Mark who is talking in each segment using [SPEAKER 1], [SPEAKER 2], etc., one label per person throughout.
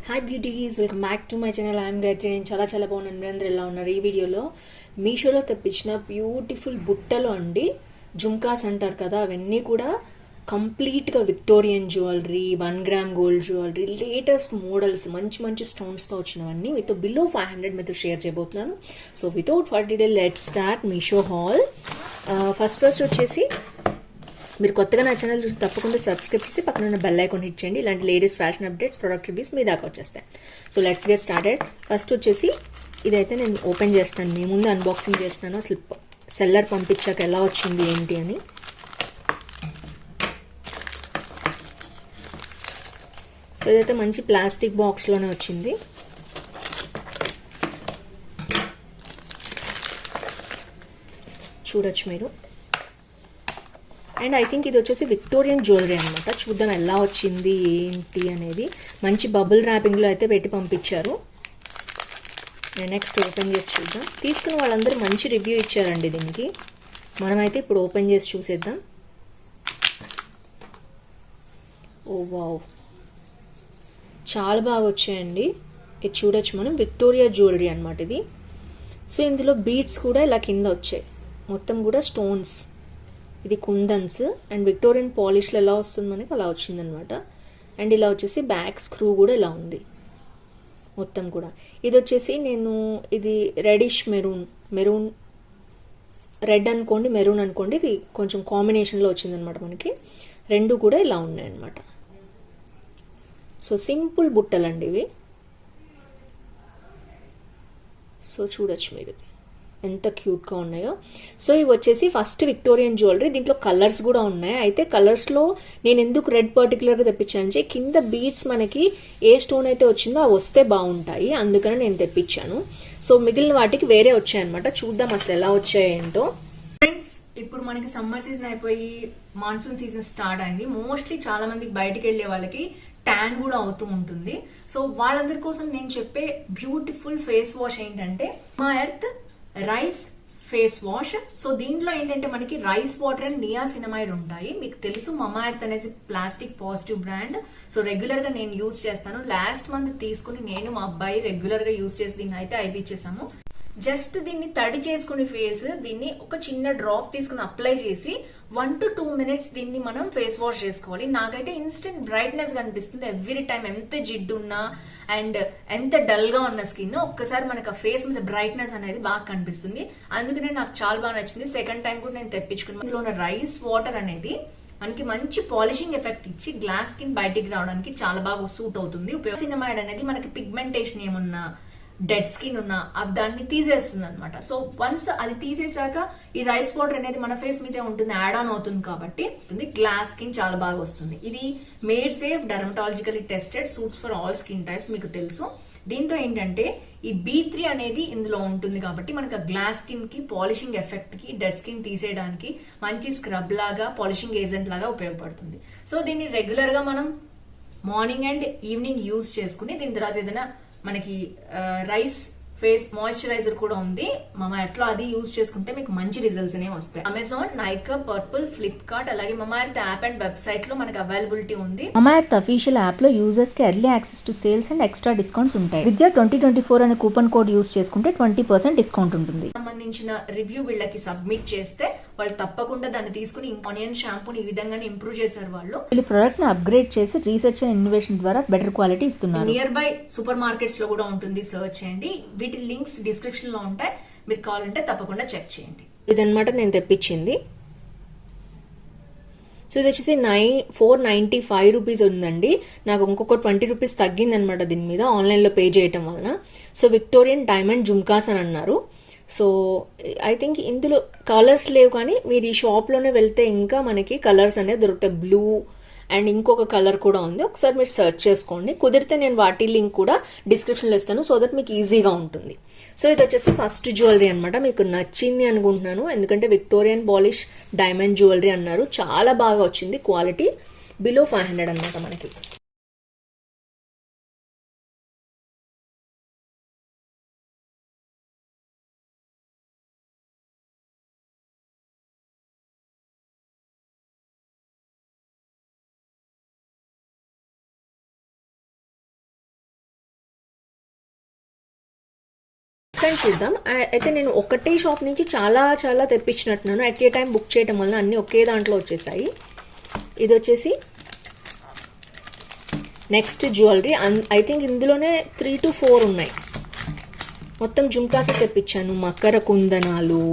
[SPEAKER 1] Hi beauties, welcome back to my channel. I'm Gayatri. నేను చాలా బాగున్నాను. మీరు అందరూ ఎలా ఉన్నారు? ఈ వీడియోలో మీషోలో తెప్పించిన బ్యూటిఫుల్ బుట్టలు అండి, జుమ్కాస్ అంటారు కదా, అవన్నీ కూడా కంప్లీట్గా Victorian jewellery, 1 gram gold jewellery, latest models, మంచి మంచి స్టోన్స్తో వచ్చినవన్నీ మీతో బిలో 500 మీతో షేర్ చేయబోతున్నాను. So without forty day let start Meesho hall. First వచ్చేసి మీరు కొత్తగా నా ఛానల్ చూసి తప్పకుండా సబ్స్క్రైబ్ చేసి పక్కన ఉన్న బెల్ ఐకాన్ హిట్ చేయండి. ఇలాంటి latest fashion updates, product reviews మీ దాకా వచ్చేస్తాయి. So let's get started. First వచ్చేసి ఇదైతే నేను ఓపెన్ చేస్తాను. మీ ముందు అన్బాక్సింగ్ చేస్తున్నాను. అసలు సెల్లర్ పంపించాక ఎలా వచ్చింది ఏంటి అని. సో ఇదైతే మంచి ప్లాస్టిక్ బాక్స్లోనే వచ్చింది. చూడొచ్చు మీరు. అండ్ ఐ థింక్ ఇది వచ్చేసి విక్టోరియన్ జ్యువెలరీ అనమాట. చూద్దాం ఎలా వచ్చింది ఏంటి అనేది. మంచి బబుల్ ర్యాపింగ్లో అయితే పెట్టి పంపించారు. నేను నెక్స్ట్ ఓపెన్ చేసి చూద్దాం. తీసుకున్న వాళ్ళందరూ మంచి రివ్యూ ఇచ్చారండి దీనికి. మనమైతే ఇప్పుడు ఓపెన్ చేసి చూసేద్దాం. ఓ వావ్, చాలా బాగా వచ్చాయండి. ఇది చూడొచ్చు మనం. విక్టోరియా జ్యువెలరీ అనమాట ఇది. సో ఇందులో బీడ్స్ కూడా ఇలా కింద వచ్చాయి, మొత్తం కూడా స్టోన్స్. ఇది కుందన్స్ అండ్ విక్టోరియన్ పాలిష్లో ఎలా వస్తుంది మనకి అలా వచ్చిందనమాట. అండ్ ఇలా వచ్చేసి బ్యాక్ స్క్రూ కూడా ఇలా ఉంది మొత్తం కూడా. ఇది వచ్చేసి ఇది రెడిష్ మెరూన్ రెడ్ అనుకోండి, మెరూన్ అనుకోండి, ఇది కొంచెం కాంబినేషన్లో వచ్చిందనమాట మనకి. రెండు కూడా ఇలా ఉన్నాయన్నమాట. సో సింపుల్ బుట్టలండి ఇవి. సో చూడొచ్చు మీరు ఎంత క్యూట్గా ఉన్నాయో. సో ఇవి వచ్చేసి ఫస్ట్ విక్టోరియన్ జ్యువెలరీ. దీంట్లో కలర్స్ కూడా ఉన్నాయి. అయితే కలర్స్లో నేను ఎందుకు రెడ్ పర్టికులర్గా తెప్పించాను, కింద బీడ్స్ మనకి ఏ స్టోన్ అయితే వచ్చిందో అవి వస్తే బాగుంటాయి, అందుకని నేను తెప్పించాను. సో మిగిలిన వాటికి వేరే వచ్చాయన్నమాట. చూద్దాం అసలు ఎలా వచ్చాయేంటో. ఫ్రెండ్స్, ఇప్పుడు మనకి సమ్మర్ సీజన్ అయిపోయి మాన్సూన్ సీజన్ స్టార్ట్ అయింది. మోస్ట్లీ చాలా మందికి బయటికి వెళ్ళే వాళ్ళకి ట్యాన్ కూడా అవుతూ ఉంటుంది. సో వాళ్ళందరి కోసం నేను చెప్పే బ్యూటిఫుల్ ఫేస్ వాష్ ఏంటంటే మా earth rice face wash. So దీంట్లో ఏంటంటే మనకి రైస్ వాటర్ అండ్ నియాసినమైడ్ ఉంటాయి. మీకు తెలుసు మమా ఎర్త్ అనేది plastic positive brand. So regular గా నేను యూజ్ చేస్తాను. లాస్ట్ మంత్ తీసుకుని నేను మా అబ్బాయి రెగ్యులర్ గా యూజ్ చేసి దీన్ని అయితే అయిపించేసాము. జస్ట్ దీన్ని తడి చేసుకుని ఫేస్, దీన్ని ఒక చిన్న డ్రాప్ తీసుకుని అప్లై చేసి 1 to 2 minutes దీన్ని మనం ఫేస్ వాష్ చేసుకోవాలి. నాకైతే ఇన్స్టెంట్ బ్రైట్నెస్ కనిపిస్తుంది ఎవ్రీ టైం. ఎంత జిడ్డు ఉన్నా అండ్ ఎంత డల్ గా ఉన్న స్కిన్, ఒక్కసారి మనకి ఆ ఫేస్ మీద బ్రైట్నెస్ అనేది బాగా కనిపిస్తుంది. అందుకనే నాకు చాలా బాగా నచ్చింది. సెకండ్ టైం కూడా నేను తెప్పించుకున్నాను. ఇందులో ఉన్న రైస్ వాటర్ అనేది మనకి మంచి పాలిషింగ్ ఎఫెక్ట్ ఇచ్చి గ్లాస్ స్కిన్ బయటికి రావడానికి చాలా బాగా సూట్ అవుతుంది. సినమైడ్ అనేది మనకి పిగ్మెంటేషన్ ఏమున్నా, డెడ్ స్కిన్ ఉన్న దాన్ని తీసేస్తుంది అనమాట. సో వన్స్ అది తీసేసాక ఈ రైస్ వాటర్ అనేది మన ఫేస్ మీదే ఉంటుంది, యాడ్ ఆన్ అవుతుంది కాబట్టి గ్లాస్ స్కిన్ చాలా బాగా వస్తుంది. ఇది made safe, dermatologically tested, suits for all skin types, మీకు తెలుసు. దీంతో ఏంటంటే ఈ B3 అనేది ఇందులో ఉంటుంది కాబట్టి మనకి గ్లాస్ స్కిన్ కి, పాలిషింగ్ ఎఫెక్ట్ కి, డెడ్ స్కిన్ తీసేయడానికి మంచి స్క్రబ్ లాగా, పాలిషింగ్ ఏజెంట్ లాగా ఉపయోగపడుతుంది. సో దీన్ని రెగ్యులర్ గా మనం మార్నింగ్ అండ్ ఈవినింగ్ యూజ్ చేసుకుని, దీని తర్వాత ఏదైనా మనకి రైస్ ఫేస్ మాయిశ్చరైజర్ కూడా ఉంది మమా ఎర్త్ లో, అది యూజ్ చేసుకుంటే మీకు మంచి రిజల్ట్స్ అనేవి వస్తాయి. అమెజాన్, నైకా, పర్పుల్, ఫ్లిప్కార్ట్, అలాగే మమా ఎర్త్ యాప్ అండ్ వెబ్సైట్ లో మనకి అవైలబిలిటీ ఉంది.
[SPEAKER 2] మమా ఎర్త్ అఫీషియల్ యాప్ లో యూజర్స్ కి early access to sales and extra discounts ఉంటాయి. విద్య 2024 అనే కూపన్ కోడ్ యూజ్ చేసుకుంటే 20% డిస్కౌంట్ ఉంటుంది.
[SPEAKER 1] సంబంధించిన రివ్యూ వీళ్ళకి సబ్మిట్ చేస్తే వాళ్ళు తప్పకుండా దాన్ని తీసుకుని ఆనియన్ షాంపూని ఈ విధంగానే ఇంప్రూవ్ చేశారు. వీళ్ళు
[SPEAKER 2] ప్రొడక్ట్ ని అప్గ్రేడ్ చేసి రీసెర్చ్ అండ్ ఇన్నోవేషన్ ద్వారా బెటర్ క్వాలిటీ ఇస్తున్నారు.
[SPEAKER 1] నియర్ బై సూపర్ మార్కెట్స్ లో కూడా ఉంటుంది, సర్చ్ చేయండి. వీటి లింక్స్ డిస్క్రిప్షన్ లో ఉంటాయి, మీరు కావాలంటే తప్పకుండా చెక్ చేయండి. ఇదన్నమాట నేను తెప్పించింది. సో ఇది వచ్చేసి 495 రూపీస్ ఉందండి. నాకు ఇంకొక 20 రూపీస్ తగ్గిందనమాట దీని మీద ఆన్లైన్లో పే చేయటం వలన. సో విక్టోరియన్ డైమండ్ జుమ్కాస్ అని అన్నారు. సో ఐ థింక్ ఇందులో కలర్స్ లేవు, కానీ మీరు ఈ షాప్లోనే వెళ్తే ఇంకా మనకి కలర్స్ అనేది దొరుకుతాయి. బ్లూ అండ్ ఇంకొక కలర్ కూడా ఉంది, ఒకసారి మీరు సెర్చ్ చేసుకోండి. కుదిరితే నేను వాటి లింక్ కూడా డిస్క్రిప్షన్లో ఇస్తాను, సో దట్ మీకు ఈజీగా ఉంటుంది. సో ఇది వచ్చేసి ఫస్ట్ జ్యువెలరీ అనమాట. మీకు నచ్చింది అనుకుంటున్నాను, ఎందుకంటే విక్టోరియన్ పాలిష్ డైమండ్ జ్యువెలరీ అన్నారు. చాలా బాగా వచ్చింది, క్వాలిటీ బిలో 500 అనమాట మనకి. సెకండ్ చూద్దాం. అయితే నేను ఒకటే షాప్ నుంచి చాలా చాలా తెప్పించినట్టున్నాను. అట్ ఏ టైం బుక్ చేయటం వల్ల అన్నీ ఒకే దాంట్లో వచ్చేసాయి. ఇది వచ్చేసి నెక్స్ట్ జ్యువెలరీ. ఐ థింక్ ఇందులోనే 3 to 4 ఉన్నాయి. మొత్తం జుమ్కాసే తెప్పించాను. మకర కుందనాలు,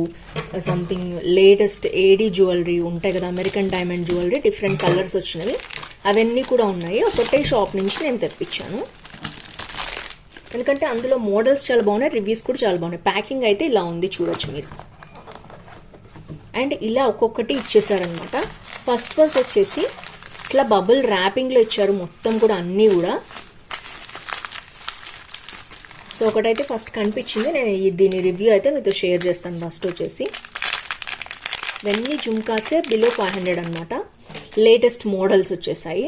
[SPEAKER 1] సంథింగ్ లేటెస్ట్ ఏడీ జ్యువెలరీ ఉంటాయి కదా, American diamond jewellery, different colours వచ్చినవి అవన్నీ కూడా ఉన్నాయి. ఒకటే షాప్ నుంచి నేను తెప్పించాను. ఎందుకంటే అందులో మోడల్స్ చాలా బాగున్నాయి, రివ్యూస్ కూడా చాలా బాగున్నాయి. ప్యాకింగ్ అయితే ఇలా ఉంది, చూడొచ్చు మీరు. అండ్ ఇలా ఒక్కొక్కటి ఇచ్చేసారనమాట. ఫస్ట్ వచ్చేసి ఇట్లా బబుల్ ర్యాపింగ్లో ఇచ్చారు మొత్తం కూడా, అన్నీ కూడా. సో ఒకటైతే ఫస్ట్ కనిపించింది, నేను దీని రివ్యూ అయితే మీతో షేర్ చేస్తాను. ఫస్ట్ వచ్చేసి ఇవన్నీ జుమ్కాసే బిలో 500 అనమాట. లేటెస్ట్ మోడల్స్ వచ్చేసాయి.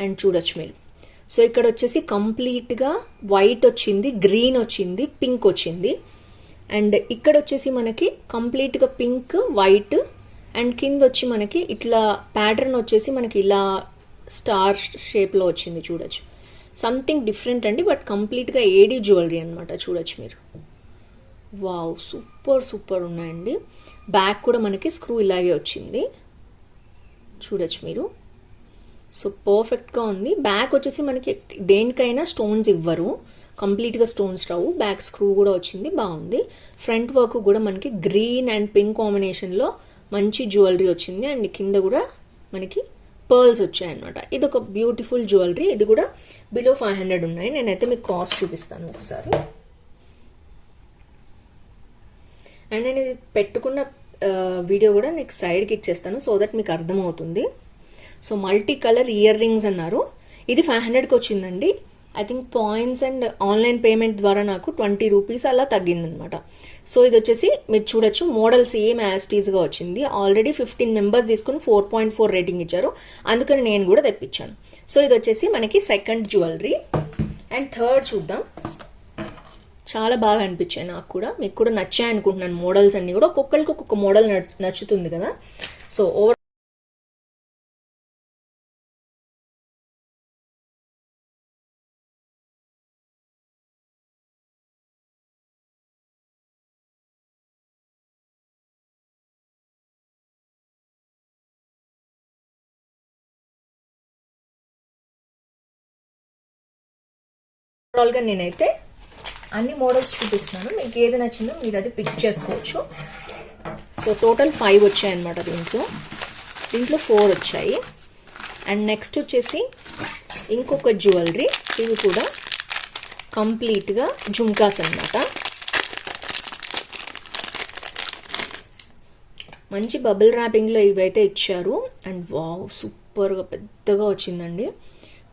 [SPEAKER 1] అండ్ చూడొచ్చు మీరు. సో ఇక్కడ వచ్చేసి కంప్లీట్గా వైట్ వచ్చింది, గ్రీన్ వచ్చింది, పింక్ వచ్చింది. అండ్ ఇక్కడ వచ్చేసి మనకి కంప్లీట్గా పింక్, వైట్, అండ్ కింద వచ్చి మనకి ఇట్లా ప్యాటర్న్ వచ్చేసి మనకి ఇలా స్టార్ షేప్లో వచ్చింది, చూడొచ్చు. సంథింగ్ డిఫరెంట్ అండి, బట్ కంప్లీట్గా ఏడీ జ్యువెలరీ అనమాట. చూడొచ్చు మీరు. వావ్, సూపర్ సూపర్ ఉన్నాయండి. బ్యాక్ కూడా మనకి స్క్రూ ఇలాగే వచ్చింది, చూడొచ్చు మీరు. సో పర్ఫెక్ట్గా ఉంది. బ్యాక్ వచ్చేసి మనకి దేనికైనా స్టోన్స్ ఇవ్వరు, కంప్లీట్గా స్టోన్స్ రావు. బ్యాక్ స్క్రూ కూడా వచ్చింది, బాగుంది. ఫ్రంట్ వర్క్ కూడా మనకి గ్రీన్ అండ్ పింక్ కాంబినేషన్లో మంచి జ్యువెలరీ వచ్చింది. అండ్ కింద కూడా మనకి పర్ల్స్ వచ్చాయన్నమాట. ఇది ఒక బ్యూటిఫుల్ జ్యువెలరీ. ఇది కూడా బిలో 500 ఉన్నాయి. నేనైతే మీకు కాస్ట్ చూపిస్తాను ఒకసారి. అండ్ నేను ఇది పెట్టుకున్న వీడియో కూడా నీకు సైడ్కి ఇచ్చేస్తాను, సో దట్ మీకు అర్థమవుతుంది. So multi colour ear rings అన్నారు. ఇది 500కి వచ్చిందండి. I think points and online payment ద్వారా నాకు 20 రూపీస్ అలా తగ్గిందనమాట. సో ఇది వచ్చేసి మీరు చూడొచ్చు, మోడల్ సేమ్ యాస్టీస్గా వచ్చింది. ఆల్రెడీ 15 మెంబర్స్ తీసుకుని 4.4 రేటింగ్ ఇచ్చారు, అందుకని నేను కూడా తెప్పించాను. సో ఇది వచ్చేసి మనకి సెకండ్ జ్యువెలరీ. అండ్ థర్డ్ చూద్దాం. చాలా బాగా అనిపించాయి నాకు కూడా, మీకు కూడా నచ్చాయి అనుకుంటున్నాను. మోడల్స్ అన్నీ కూడా ఒక్కొక్కరికి ఒక్కొక్క మోడల్ నచ్చుతుంది కదా. సో ఓవర్ ఓవరాల్గా నేనైతే అన్ని మోడల్స్ చూపిస్తున్నాను, మీకు ఏది నచ్చిందో మీరు అది పిక్ చేసుకోవచ్చు. సో టోటల్ 5 వచ్చాయన్నమాట. దీంట్లో 4 వచ్చాయి. అండ్ నెక్స్ట్ వచ్చేసి ఇంకొక జ్యువెలరీ. ఇవి కూడా కంప్లీట్గా జుమ్కాస్ అన్నమాట. మంచి బబుల్ ర్యాపింగ్లో ఇవైతే ఇచ్చారు. అండ్ వావ్, సూపర్గా పెద్దగా వచ్చిందండి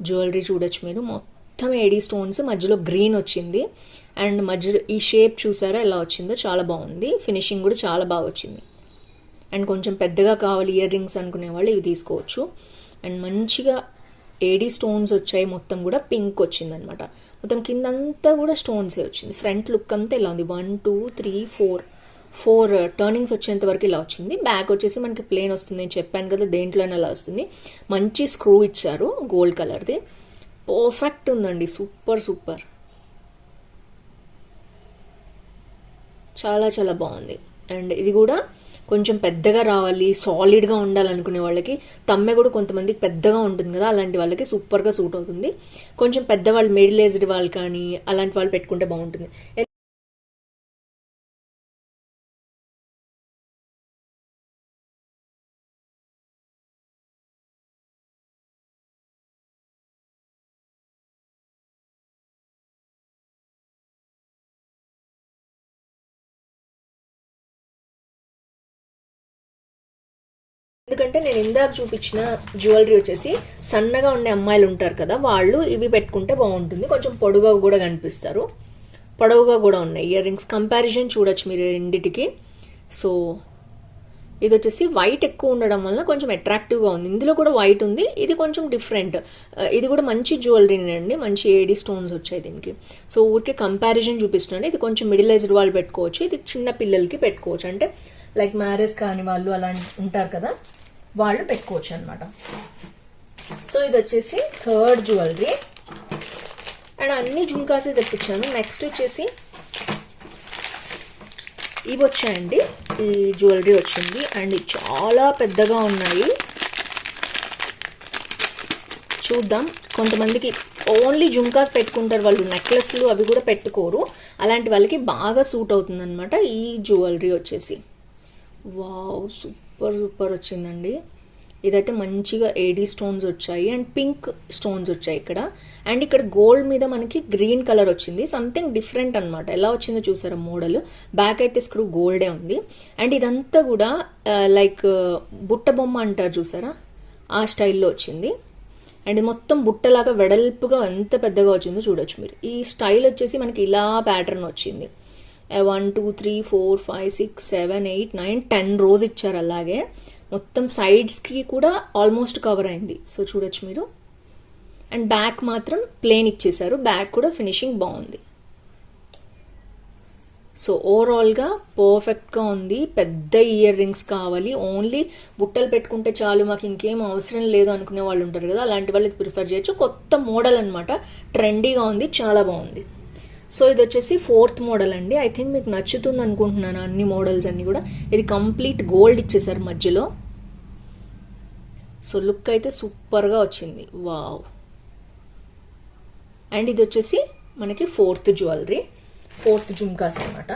[SPEAKER 1] జ్యువెలరీ. చూడొచ్చు మీరు. మొత్తం ఏడీ స్టోన్స్, మధ్యలో గ్రీన్ వచ్చింది. అండ్ మధ్యలో ఈ షేప్ చూసారా ఎలా వచ్చిందో, చాలా బాగుంది. ఫినిషింగ్ కూడా చాలా బాగా వచ్చింది. అండ్ కొంచెం పెద్దగా కావాలి ఇయర్ రింగ్స్ అనుకునే వాళ్ళు ఇవి తీసుకోవచ్చు. అండ్ మంచిగా ఏడీ స్టోన్స్ వచ్చాయి. మొత్తం కూడా పింక్ వచ్చిందనమాట. మొత్తం కిందంతా కూడా స్టోన్సే వచ్చింది. ఫ్రంట్ లుక్ అంతా ఇలా ఉంది. 1 2 3 4 టర్నింగ్స్ వచ్చేంత వరకు ఇలా వచ్చింది. బ్యాక్ వచ్చేసి మనకి ప్లేన్ వస్తుంది, నేను చెప్పాను కదా దేంట్లోనే అలా వస్తుంది. మంచి స్క్రూ ఇచ్చారు, గోల్డ్ కలర్ది. పర్ఫెక్ట్ ఉందండి, సూపర్ సూపర్, చాలా చాలా బాగుంది. అండ్ ఇది కూడా కొంచెం పెద్దగా రావాలి, సాలిడ్గా ఉండాలనుకునే వాళ్ళకి, తమ్మె కూడా కొంతమందికి పెద్దగా ఉంటుంది కదా, అలాంటి వాళ్ళకి సూపర్గా సూట్ అవుతుంది. కొంచెం పెద్దవాళ్ళు, మిడిల్ ఏజ్డ్ వాళ్ళు కానీ అలాంటి వాళ్ళు పెట్టుకుంటే బాగుంటుంది. ఎందుకంటే నేను ఇందాక చూపించిన జ్యువెలరీ వచ్చేసి సన్నగా ఉండే అమ్మాయిలు ఉంటారు కదా, వాళ్ళు ఇవి పెట్టుకుంటే బాగుంటుంది. కొంచెం పొడుగా కూడా కనిపిస్తారు, పొడవుగా కూడా ఉన్నాయి ఇయర్ రింగ్స్. కంపారిజన్ చూడొచ్చు మీరు రెండిటికి. సో ఇది వచ్చేసి వైట్ ఎక్కువ ఉండడం వల్ల కొంచెం అట్రాక్టివ్గా ఉంది. ఇందులో కూడా వైట్ ఉంది, ఇది కొంచెం డిఫరెంట్. ఇది కూడా మంచి జ్యువెలరీనే అండి, మంచి ఏడీ స్టోన్స్ వచ్చాయి దీనికి. సో ఊరికే కంపారిజన్ చూపిస్తున్నాను. ఇది కొంచెం మిడిల్ ఏజ్డ్ వాళ్ళు పెట్టుకోవచ్చు, ఇది చిన్న పిల్లలకి పెట్టుకోవచ్చు. అంటే లైక్ మ్యారేజ్ కాని వాళ్ళు అలా ఉంటారు కదా, వాళ్ళు పెట్టుకోవచ్చు అనమాట. సో ఇది వచ్చేసి థర్డ్ జ్యువెలరీ. అండ్ అన్ని జుమ్కాసే తెప్పించాను. నెక్స్ట్ వచ్చేసి ఇవి వచ్చాయండి, ఈ జ్యువెలరీ వచ్చింది అండ్ చాలా పెద్దగా ఉన్నాయి. చూద్దాం, కొంతమందికి ఓన్లీ జుమ్కాస్ పెట్టుకుంటారు, వాళ్ళు నెక్లెస్లు అవి కూడా పెట్టుకోరు, అలాంటి వాళ్ళకి బాగా సూట్ అవుతుంది అనమాట ఈ జ్యువెలరీ వచ్చేసి. వావ్, సూపర్ సూపర్ వచ్చిందండి. ఇదైతే మంచిగా ఏడీ స్టోన్స్ వచ్చాయి అండ్ పింక్ స్టోన్స్ వచ్చాయి ఇక్కడ. అండ్ ఇక్కడ గోల్డ్ మీద మనకి గ్రీన్ కలర్ వచ్చింది, సంథింగ్ డిఫరెంట్ అనమాట. ఎలా వచ్చిందో చూసారా మోడల్. బ్యాక్ అయితే స్క్రూ గోల్డే ఉంది. అండ్ ఇదంతా కూడా లైక్ బుట్ట బొమ్మ అంటారు చూసారా, ఆ స్టైల్లో వచ్చింది. అండ్ మొత్తం బుట్టలాగా వెడల్పుగా ఎంత పెద్దగా వచ్చిందో చూడొచ్చు మీరు. ఈ స్టైల్ వచ్చేసి మనకి ఇలా ప్యాటర్న్ వచ్చింది. 1 2 3 4 5 6 7 8 9 10 రోజ్ ఇచ్చారు. అలాగే మొత్తం సైడ్స్కి కూడా ఆల్మోస్ట్ కవర్ అయింది. సో చూడొచ్చు మీరు. అండ్ బ్యాక్ మాత్రం ప్లేన్ ఇచ్చేసారు, బ్యాక్ కూడా ఫినిషింగ్ బాగుంది. సో ఓవరాల్గా పర్ఫెక్ట్గా ఉంది. పెద్ద ఇయర్ రింగ్స్ కావాలి, ఓన్లీ బుట్టలు పెట్టుకుంటే చాలు, మాకు ఇంకేం అవసరం లేదు అనుకునే వాళ్ళు ఉంటారు కదా, అలాంటి వాళ్ళు ఇది ప్రిఫర్ చేయొచ్చు. కొత్త మోడల్ అనమాట, ట్రెండీగా ఉంది, చాలా బాగుంది. సో ఇది వచ్చేసి 4th మోడల్ అండి. ఐ థింక్ మీకు నచ్చుతుంది అనుకుంటున్నాను అన్ని మోడల్స్ అన్నీ కూడా. ఇది కంప్లీట్ గోల్డ్ ఇచ్చేసారు మధ్యలో. సో లుక్ అయితే సూపర్గా వచ్చింది, వావ్. అండ్ ఇది వచ్చేసి మనకి 4th జ్యువెలరీ, 4th జుమ్కాస్ అనమాట.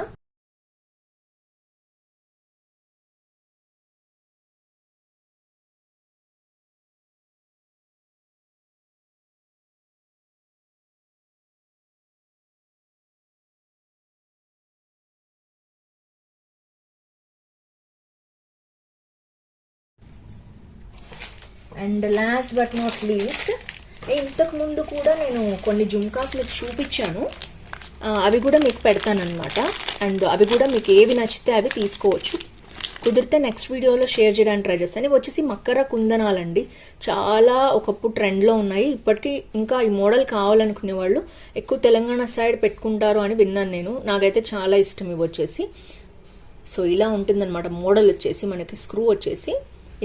[SPEAKER 1] And last but not least, ఇంతకు ముందు కూడా నేను కొన్ని జుమ్కాస్ మీకు చూపించాను, అవి కూడా మీకు పెడతానమాట. అండ్ అవి కూడా మీకు ఏవి నచ్చితే అవి తీసుకోవచ్చు. కుదిరితే నెక్స్ట్ వీడియోలో షేర్ చేయడానికి ట్రై చేస్తాను. ఇవి వచ్చేసి మకర కుందనాలండి, చాలా ఒకప్పుడు ట్రెండ్లో ఉన్నాయి. ఇప్పటికీ ఇంకా ఈ మోడల్ కావాలనుకునే వాళ్ళు ఎక్కువ తెలంగాణ సైడ్ పెట్టుకుంటారు అని విన్నాను నేను. నాకైతే చాలా ఇష్టం ఇవి వచ్చేసి. సో ఇలా ఉంటుందన్నమాట మోడల్ వచ్చేసి. మనకి స్క్రూ వచ్చేసి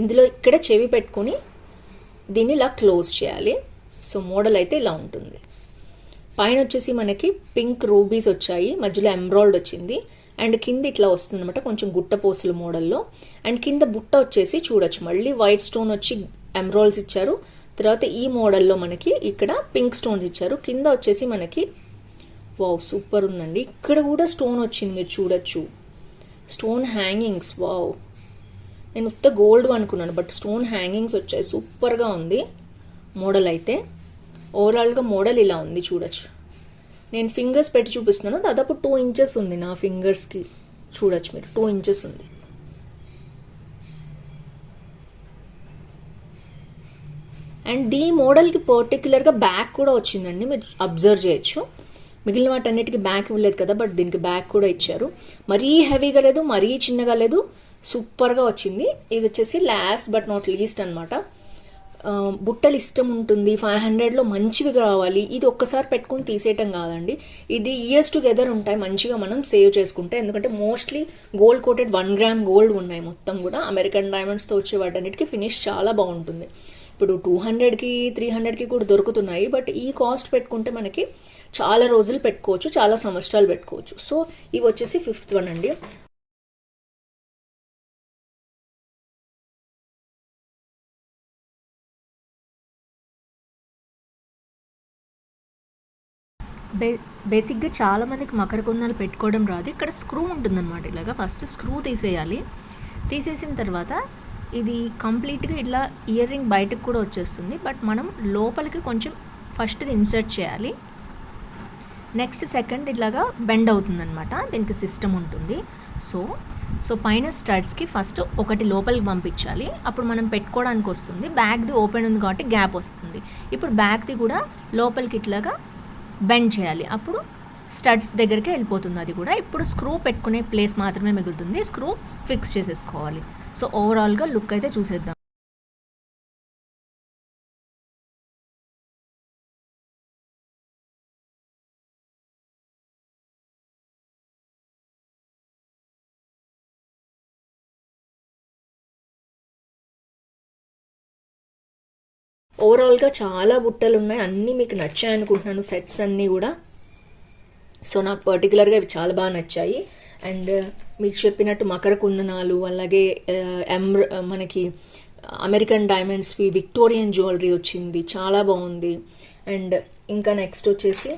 [SPEAKER 1] ఇందులో ఇక్కడ చెవి పెట్టుకొని దీన్ని ఇలా క్లోజ్ చేయాలి. సో మోడల్ అయితే ఇలా ఉంటుంది. పైన వచ్చేసి మనకి పింక్ రూబీస్ వచ్చాయి, మధ్యలో ఎంబ్రాయిడ్ వచ్చింది. అండ్ కింద ఇట్లా వస్తుంది అనమాట, కొంచెం గుట్ట పోసుల మోడల్లో. అండ్ కింద బుట్ట వచ్చేసి చూడొచ్చు, మళ్ళీ వైట్ స్టోన్ వచ్చి ఎంబ్రాయిడ్స్ ఇచ్చారు. తర్వాత ఈ మోడల్లో మనకి ఇక్కడ పింక్ స్టోన్స్ ఇచ్చారు. కింద వచ్చేసి మనకి వావ్ సూపర్ ఉందండి, ఇక్కడ కూడా స్టోన్ వచ్చింది మీరు చూడొచ్చు. Stone hangings, wow. నేను ఉత్త గోల్డ్ అనుకున్నాను, బట్ స్టోన్ హ్యాంగింగ్స్ వచ్చాయి. సూపర్గా ఉంది మోడల్ అయితే. ఓవరాల్గా మోడల్ ఇలా ఉంది చూడొచ్చు. నేను ఫింగర్స్ పెట్టి చూపిస్తున్నాను, దాదాపు 2 ఇంచెస్ ఉంది నా ఫింగర్స్కి. చూడొచ్చు మీరు, 2 ఇంచెస్ ఉంది. అండ్ ఈ మోడల్కి పర్టికులర్గా బ్యాక్ కూడా వచ్చిందండి, మీరు అబ్జర్వ్ చేయొచ్చు. మిగిలిన వాటన్నిటికీ బ్యాక్ ఇవ్వలేదు కదా, బట్ దీనికి బ్యాక్ కూడా ఇచ్చారు. మరీ హెవీగా లేదు, మరీ చిన్నగా లేదు, సూపర్గా వచ్చింది. ఇది వచ్చేసి లాస్ట్ బట్ నాట్ లీస్ట్ అనమాట. బుట్టలు ఇష్టం ఉంటుంది, 500లో మంచివి కావాలి, ఇది ఒక్కసారి పెట్టుకుని తీసేయటం కాదండి, ఇది ఇయర్స్ టుగెదర్ ఉంటాయి మంచిగా మనం సేవ్ చేసుకుంటే. ఎందుకంటే mostly gold coated 1 gram gold ఉన్నాయి మొత్తం కూడా. అమెరికన్ డైమండ్స్తో వచ్చే వాటన్నిటికీ ఫినిష్ చాలా బాగుంటుంది. ఇప్పుడు 200కి 300కి కూడా దొరుకుతున్నాయి, బట్ ఈ కాస్ట్ పెట్టుకుంటే మనకి చాలా రోజులు పెట్టుకోవచ్చు, చాలా సంవత్సరాలు పెట్టుకోవచ్చు. సో ఇవి వచ్చేసి 5th వన్ అండి.
[SPEAKER 2] బేసిక్గా చాలామందికి మకర కుందనాలు పెట్టుకోవడం రాదు. ఇక్కడ స్క్రూ ఉంటుందన్నమాట. ఇలాగా ఫస్ట్ స్క్రూ తీసేయాలి. తీసేసిన తర్వాత ఇది కంప్లీట్గా ఇట్లా ఇయర్ రింగ్ బయటకు కూడా వచ్చేస్తుంది, బట్ మనం లోపలికి కొంచెం ఫస్ట్ ఇన్సర్ట్ చేయాలి. నెక్స్ట్ సెకండ్ ఇలాగా బెండ్ అవుతుందన్నమాట. దీనికి సిస్టమ్ ఉంటుంది. సో పైన స్టడ్స్కి ఫస్ట్ ఒకటి లోపలికి పంపించాలి, అప్పుడు మనం పెట్టుకోవడానికి వస్తుంది. బ్యాక్ది ఓపెన్ ఉంది కాబట్టి గ్యాప్ వస్తుంది. ఇప్పుడు బ్యాక్ది కూడా లోపలికి ఇట్లాగా బెండ్ చేయాలి, అప్పుడు స్టడ్స్ దగ్గరికి వెళ్ళిపోతుంది అది కూడా. ఇప్పుడు స్క్రూ పెట్టుకునే ప్లేస్ మాత్రమే మిగులుతుంది, స్క్రూ ఫిక్స్ చేసేసుకోవాలి. సో ఓవరాల్గా లుక్ అయితే చూసేద్దాం.
[SPEAKER 1] ఓవరాల్గా చాలా బుట్టలు ఉన్నాయి, అన్నీ మీకు నచ్చాయి అనుకుంటున్నాను సెట్స్ అన్నీ కూడా. సో నాకు పర్టికులర్గా ఇవి చాలా బాగా నచ్చాయి. అండ్ మీకు చెప్పినట్టు మకర కుందనాలు, అలాగే మనకి అమెరికన్ డైమండ్స్వి విక్టోరియన్ జ్యువెలరీ వచ్చింది, చాలా బాగుంది. అండ్ ఇంకా నెక్స్ట్ వచ్చేసి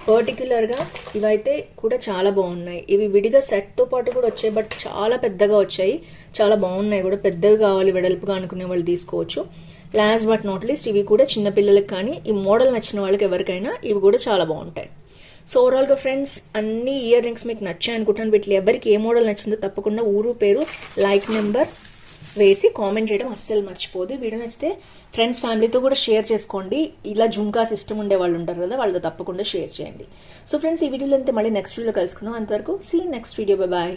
[SPEAKER 1] పర్టిక్యులర్గా ఇవైతే కూడా చాలా బాగున్నాయి. ఇవి విడిగా సెట్తో పాటు కూడా వచ్చాయి, బట్ చాలా పెద్దగా వచ్చాయి, చాలా బాగున్నాయి కూడా. పెద్దవి కావాలి వెడల్పుగా అనుకునే వాళ్ళు తీసుకోవచ్చు. లాస్ట్ బట్ నాట్ లీస్ట్ ఇవి కూడా చిన్నపిల్లలకి కానీ ఈ మోడల్ నచ్చిన వాళ్ళకి ఎవరికైనా ఇవి కూడా చాలా బాగుంటాయి. సో ఓవరాల్గా ఫ్రెండ్స్ అన్ని ఇయర్ రింగ్స్ మీకు నచ్చాయి అనుకుంటున్నాను. వీటిలో ఎవరికి ఏ మోడల్ నచ్చిందో తప్పకుండా ఊరు పేరు లైక్ నెంబర్ వేసి కామెంట్ చేయడం అస్సలు మర్చిపోదు. వీడియో నచ్చితే ఫ్రెండ్స్ ఫ్యామిలీతో కూడా షేర్ చేసుకోండి. ఇలా జుంకా సిస్టమ్ ఉండే వాళ్ళు ఉంటారు కదా, వాళ్ళతో తప్పకుండా షేర్ చేయండి. సో ఫ్రెండ్స్ ఈ వీడియోలో అంతే, మళ్ళీ నెక్స్ట్ వీడియోలో కలుసుకుందాం. అంతవరకు సీ నెక్స్ట్ వీడియో, బాయ్.